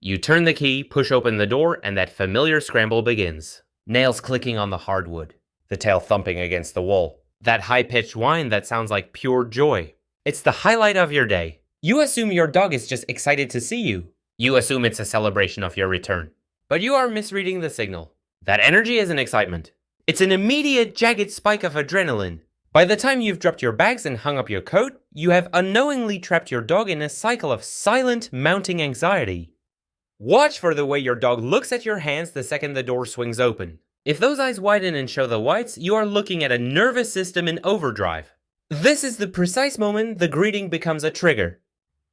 You turn the key, push open the door, and that familiar scramble begins. Nails clicking on the hardwood, the tail thumping against the wall. That high-pitched whine that sounds like pure joy. It's the highlight of your day. You assume your dog is just excited to see you. You assume it's a celebration of your return. But you are misreading the signal. That energy isn't excitement. It's an immediate, jagged spike of adrenaline. By the time you've dropped your bags and hung up your coat, you have unknowingly trapped your dog in a cycle of silent, mounting anxiety. Watch for the way your dog looks at your hands the second the door swings open. If those eyes widen and show the whites, you are looking at a nervous system in overdrive. This is the precise moment the greeting becomes a trigger.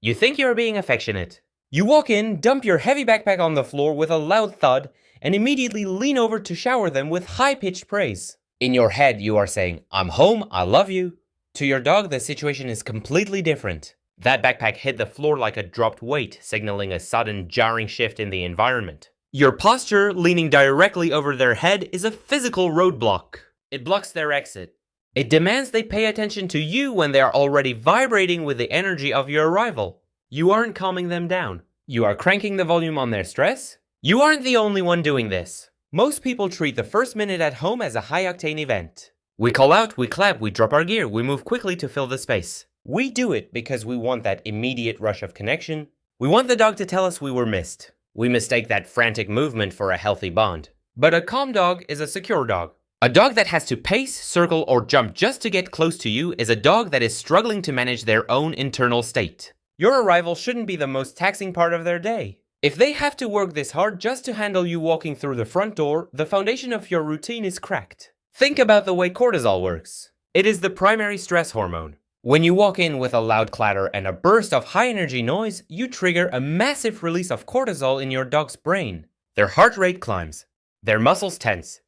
You think you're being affectionate. You walk in, dump your heavy backpack on the floor with a loud thud, and immediately lean over to shower them with high-pitched praise. In your head, you are saying, "I'm home, I love you." To your dog, the situation is completely different. That backpack hit the floor like a dropped weight, signaling a sudden, jarring shift in the environment. Your posture, leaning directly over their head, is a physical roadblock. It blocks their exit. It demands they pay attention to you when they are already vibrating with the energy of your arrival. You aren't calming them down. You are cranking the volume on their stress. You aren't the only one doing this. Most people treat the first minute at home as a high-octane event. We call out, we clap, we drop our gear, we move quickly to fill the space. We do it because we want that immediate rush of connection. We want the dog to tell us we were missed. We mistake that frantic movement for a healthy bond. But a calm dog is a secure dog. A dog that has to pace, circle, or jump just to get close to you is a dog that is struggling to manage their own internal state. Your arrival shouldn't be the most taxing part of their day. If they have to work this hard just to handle you walking through the front door, the foundation of your routine is cracked. Think about the way cortisol works. It is the primary stress hormone. When you walk in with a loud clatter and a burst of high-energy noise, you trigger a massive release of cortisol in your dog's brain. Their heart rate climbs. Their muscles tense.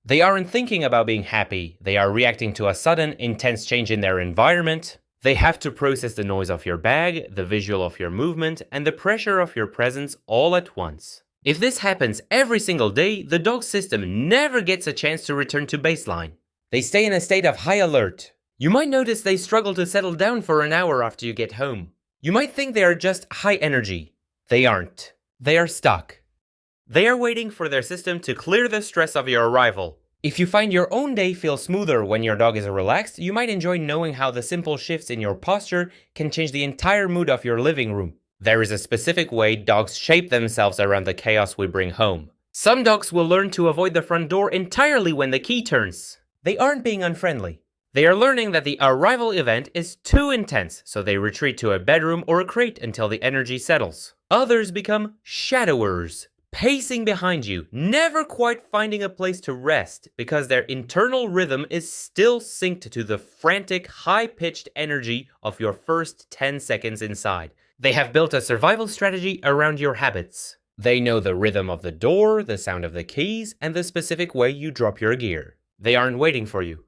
They aren't thinking about being happy. They are reacting to a sudden, intense change in their environment. They have to process the noise of your bag, the visual of your movement, and the pressure of your presence all at once. If this happens every single day, the dog's system never gets a chance to return to baseline. They stay in a state of high alert. You might notice they struggle to settle down for an hour after you get home. You might think they are just high energy. They aren't. They are stuck. They are waiting for their system to clear the stress of your arrival. If you find your own day feel smoother when your dog is relaxed, you might enjoy knowing how the simple shifts in your posture can change the entire mood of your living room. There is a specific way dogs shape themselves around the chaos we bring home. Some dogs will learn to avoid the front door entirely when the key turns. They aren't being unfriendly. They are learning that the arrival event is too intense, so they retreat to a bedroom or a crate until the energy settles. Others become shadowers, pacing behind you, never quite finding a place to rest because their internal rhythm is still synced to the frantic, high-pitched energy of your first 10 seconds inside. They have built a survival strategy around your habits. They know the rhythm of the door, the sound of the keys, and the specific way you drop your gear. They aren't waiting for you.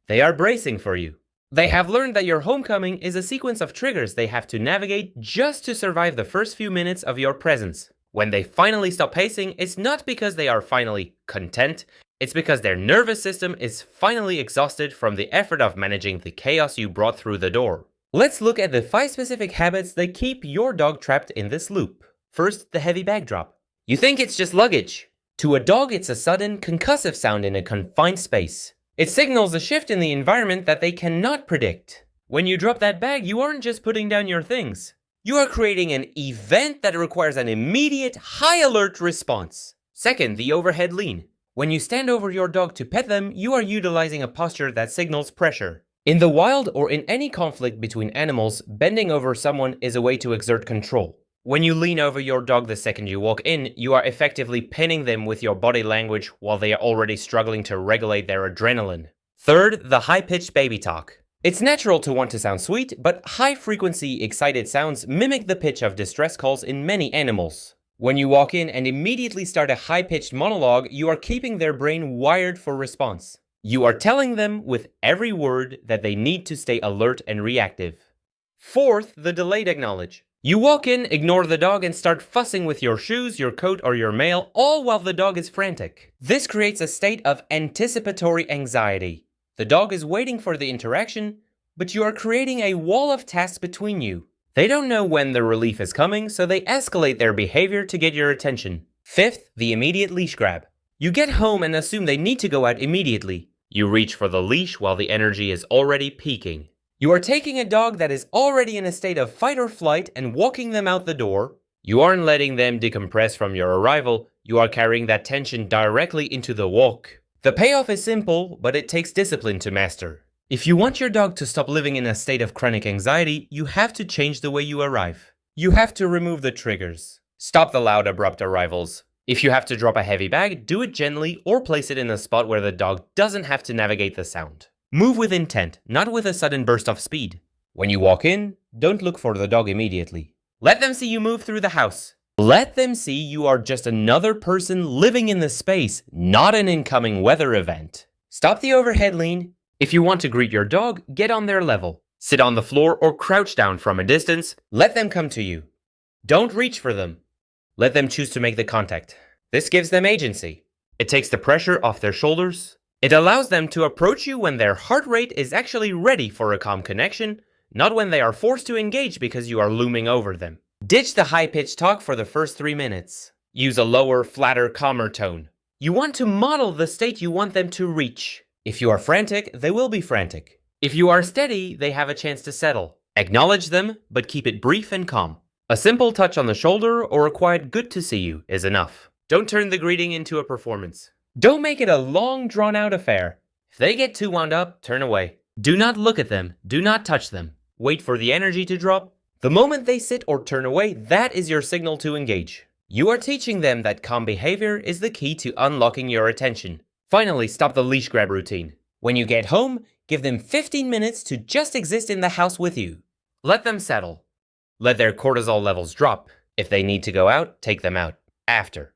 They are bracing for you. They have learned that your homecoming is a sequence of triggers they have to navigate just to survive the first few minutes of your presence. When they finally stop pacing, it's not because they are finally content, it's because their nervous system is finally exhausted from the effort of managing the chaos you brought through the door. Let's look at the 5 specific habits that keep your dog trapped in this loop. First, the heavy bag drop. You think it's just luggage. To a dog, it's a sudden, concussive sound in a confined space. It signals a shift in the environment that they cannot predict. When you drop that bag, you aren't just putting down your things. You are creating an event that requires an immediate, high-alert response. Second, the overhead lean. When you stand over your dog to pet them, you are utilizing a posture that signals pressure. In the wild or in any conflict between animals, bending over someone is a way to exert control. When you lean over your dog the second you walk in, you are effectively pinning them with your body language while they are already struggling to regulate their adrenaline. Third, the high-pitched baby talk. It's natural to want to sound sweet, but high-frequency excited sounds mimic the pitch of distress calls in many animals. When you walk in and immediately start a high-pitched monologue, you are keeping their brain wired for response. You are telling them with every word that they need to stay alert and reactive. Fourth, the delayed acknowledge. You walk in, ignore the dog, and start fussing with your shoes, your coat, or your mail, all while the dog is frantic. This creates a state of anticipatory anxiety. The dog is waiting for the interaction, but you are creating a wall of tasks between you. They don't know when the relief is coming, so they escalate their behavior to get your attention. Fifth, the immediate leash grab. You get home and assume they need to go out immediately. You reach for the leash while the energy is already peaking. You are taking a dog that is already in a state of fight or flight and walking them out the door. You aren't letting them decompress from your arrival, you are carrying that tension directly into the walk. The payoff is simple, but it takes discipline to master. If you want your dog to stop living in a state of chronic anxiety, you have to change the way you arrive. You have to remove the triggers. Stop the loud, abrupt arrivals. If you have to drop a heavy bag, do it gently or place it in a spot where the dog doesn't have to navigate the sound. Move with intent, not with a sudden burst of speed. When you walk in, don't look for the dog immediately. Let them see you move through the house. Let them see you are just another person living in the space, not an incoming weather event. Stop the overhead lean. If you want to greet your dog, get on their level. Sit on the floor or crouch down from a distance. Let them come to you. Don't reach for them. Let them choose to make the contact. This gives them agency. It takes the pressure off their shoulders. It allows them to approach you when their heart rate is actually ready for a calm connection, not when they are forced to engage because you are looming over them. Ditch the high-pitched talk for the first 3 minutes. Use a lower, flatter, calmer tone. You want to model the state you want them to reach. If you are frantic, they will be frantic. If you are steady, they have a chance to settle. Acknowledge them, but keep it brief and calm. A simple touch on the shoulder or a quiet "good to see you" is enough. Don't turn the greeting into a performance. Don't make it a long, drawn-out affair. If they get too wound up, turn away. Do not look at them. Do not touch them. Wait for the energy to drop. The moment they sit or turn away, that is your signal to engage. You are teaching them that calm behavior is the key to unlocking your attention. Finally, stop the leash grab routine. When you get home, give them 15 minutes to just exist in the house with you. Let them settle. Let their cortisol levels drop. If they need to go out, take them out. After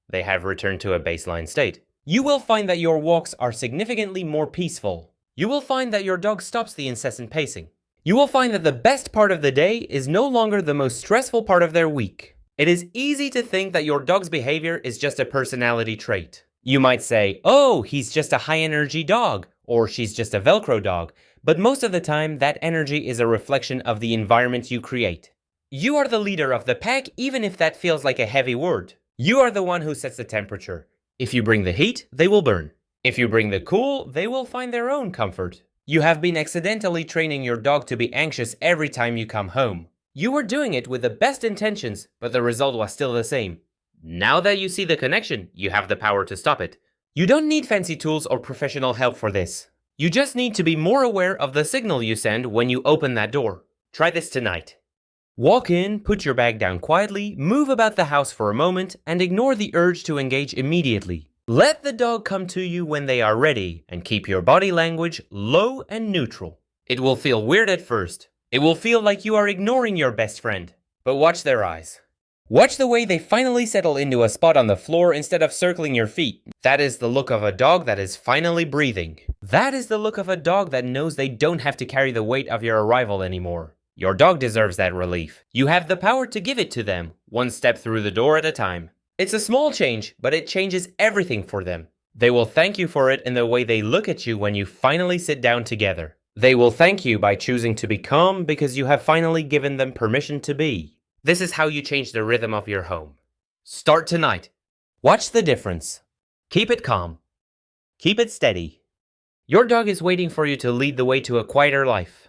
they have returned to a baseline state. You will find that your walks are significantly more peaceful. You will find that your dog stops the incessant pacing. You will find that the best part of the day is no longer the most stressful part of their week. It is easy to think that your dog's behavior is just a personality trait. You might say, oh, he's just a high-energy dog, or she's just a Velcro dog, but most of the time that energy is a reflection of the environment you create. You are the leader of the pack, even if that feels like a heavy word. You are the one who sets the temperature. If you bring the heat, they will burn. If you bring the cool, they will find their own comfort. You have been accidentally training your dog to be anxious every time you come home. You were doing it with the best intentions, but the result was still the same. Now that you see the connection, you have the power to stop it. You don't need fancy tools or professional help for this. You just need to be more aware of the signal you send when you open that door. Try this tonight. Walk in, put your bag down quietly, move about the house for a moment, and ignore the urge to engage immediately. Let the dog come to you when they are ready, and keep your body language low and neutral. It will feel weird at first. It will feel like you are ignoring your best friend. But watch their eyes. Watch the way they finally settle into a spot on the floor instead of circling your feet. That is the look of a dog that is finally breathing. That is the look of a dog that knows they don't have to carry the weight of your arrival anymore. Your dog deserves that relief. You have the power to give it to them, one step through the door at a time. It's a small change, but it changes everything for them. They will thank you for it in the way they look at you when you finally sit down together. They will thank you by choosing to be calm because you have finally given them permission to be. This is how you change the rhythm of your home. Start tonight. Watch the difference. Keep it calm. Keep it steady. Your dog is waiting for you to lead the way to a quieter life.